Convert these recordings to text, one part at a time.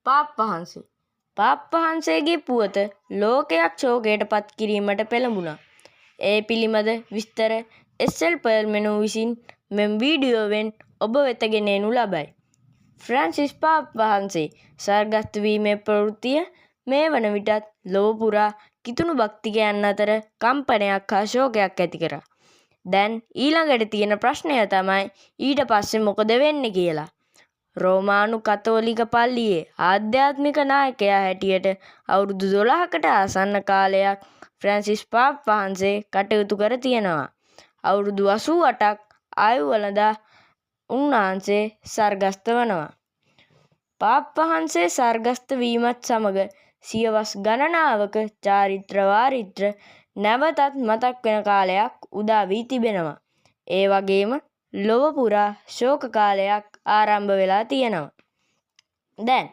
පාප්පහන්සේ. පාප්පහන්සේගේ පුවත ලෝකයක් ශෝකයට පත් කිරීමට පෙළඹුණා. ඒ පිළිබඳ විස්තර SL පර්ල්මෙනු විසින් මෙම වීඩියෝවෙන් ඔබ වෙත ගෙන එනු ලබයි. ෆ්‍රැන්සිස් පාප්පහන්සේ ස්වර්ගස්ථ වීමේ ප්‍රවෘත්තිය මේ වන විටත් ලොව පුරා කිතුණු භක්තිකයන් අතර කම්පනයක් හා ශෝකයක් ඇති කරා. දැන් ඊළඟට තියෙන ප්‍රශ්නය තමයි ඊට පස්සේ මොකද වෙන්නේ කියලා. රෝමානු කතෝලික පල්ලියේ ආධ්‍යාත්මික නායකයා හැටියට අවුරුදු 12කට ආසන්න කාලයක් ෆ්‍රැන්සිස් පාප්පහන්සේ කටයුතු කර තියෙනවා. අවුරුදු 88ක් ආයු වළඳා උන්වහන්සේ ස්වර්ගස්ථ වනවා. පාප්පහන්සේ ස්වර්ගස්ථ වීමත් සමග සියවස් ගණනාවක චාරිත්‍ර වාරිත්‍ර නැවතත් මතක් වෙන කාලයක් උදා වී තිබෙනවා. ඒ වගේම ලොව පුරා ශෝක කාලයක් ආරම්භ වෙලා තියෙනවා. දැන්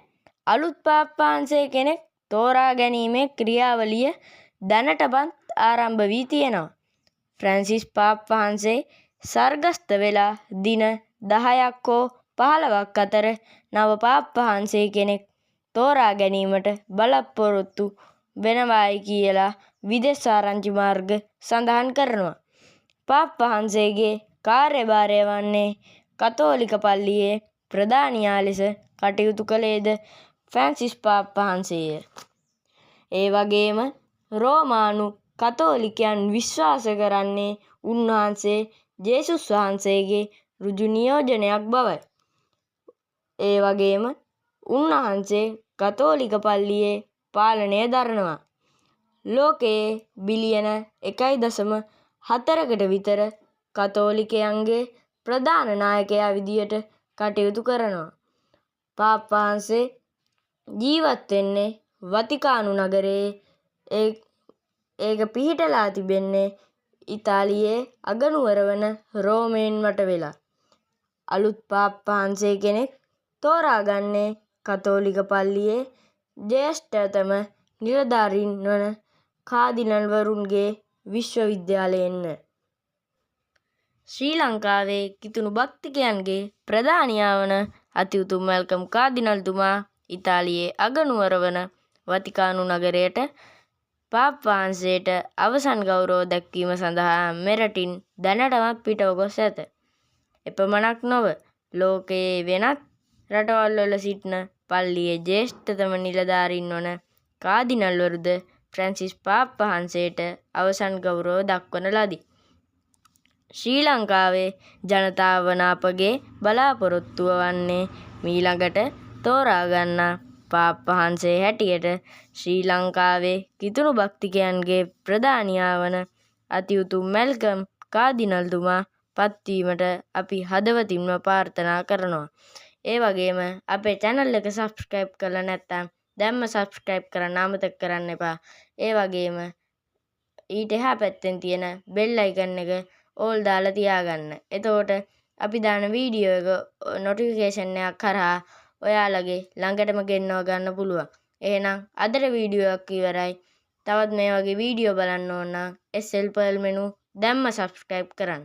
අලුත් පාප්පහන්සේ කෙනෙක් තෝරා ගැනීමේ ක්‍රියාවලිය දැනටමත් ආරම්භ වී තියෙනවා. ෆ්‍රැන්සිස් පාප්පහන්සේ ස්වර්ගස්ථ වෙලා දින 10ක් හෝ 15ක් අතර නව පාප්පහන්සේ කෙනෙක් තෝරා ගැනීමට බලාපොරොත්තු වෙනවායි කියලා විදෙස් ආරංචි මාර්ග සඳහන් කරනවා. පාප්පහන්සේගේ කාර්යභාරය වන්නේ කතෝලික පල්ලියේ ප්‍රධානියා ලෙස කටයුතු කළේද ෆ්‍රැන්සිස් පාප්පහන්සේය. ඒ වගේම රෝමානු කතෝලිකයන් විශ්වාස කරන්නේ උන්වහන්සේ ජේසුස් වහන්සේගේ ඍජු නියෝජනයක් බවයි. ඒ වගේම උන්වහන්සේ කතෝලික පල්ලියේ පාලනය දරනවා. ලෝකයේ බිලියන 1.4කට විතර කතෝලිකයන්ගේ ප්‍රධාන නායකයා විදියට කටයුතු කරනවා. පාප්පහන්සේ ජීවත් වෙන්නේ වතිකානු නගරයේ. ඒක පිහිටලා තිබෙන්නේ ඉතාලියේ අගනුවර වන රෝමයෙන් වට වෙලා. අලුත් පාප්පහන්සේ කෙනෙක් තෝරාගන්නේ කතෝලික පල්ලියේ ජ්‍යෙෂ්ඨතම නිලධාරීන් වන කාදිනල්වරුන්ගේ විශ්වවිද්‍යාලයෙන්ය. ශ්‍රී ලංකාවේ කිතුණු භක්තිකයන්ගේ ප්‍රධානියා වන අතිඋතුම් මැල්කම් කාදිනල්තුමා ඉතාලියේ අගනුවර වන වතිකානු නගරයට පාප්පහන්සේට අවසන් ගෞරව දැක්වීම සඳහා මෙරටින් දැනටමත් පිටව ගොස් ඇත. එපමණක් නොව ලෝකයේ වෙනත් රටවල්වල සිටින පල්ලියේ ජ්‍යෙෂ්ඨතම නිලධාරීන් වන කාදිනල්වරුද ෆ්‍රැන්සිස් පාප්පහන්සේට අවසන් ගෞරව දක්වන ලදී. ශ්‍රී ලංකාවේ ජනතාව වන අපගේ බලාපොරොත්තුව වන්නේ මීළඟට තෝරාගන්නා පාප්පහන්සේ හැටියට ශ්‍රී ලංකාවේ කිතුණු භක්තිකයන්ගේ ප්‍රධානියා වන අතිඋතුම් මැල්කම් කාදිනල්තුමා පත්වීමට අපි හදවතින්ම ප්‍රාර්ථනා කරනවා. ඒ වගේම අපේ channel එක subscribe කරලා නැත්නම් දැන්ම subscribe කරන්න අමතක කරන්න එපා. ඒ වගේම ඊට එහා පැත්තෙන් තියෙන bell icon එක all දාලා තියාගන්න. එතකොට අපි දාන වීඩියෝ එක notification එකක් කරා ඔයාලගේ ළඟටම ගෙන්නව ගන්න පුළුවන්. එහෙනම් අදට වීඩියෝ එකක් ඉවරයි. තවත් මේ වගේ වීඩියෝ බලන්න ඕන නම් SL පර්ල් මෙනු දැන්ම subscribe කරන්න.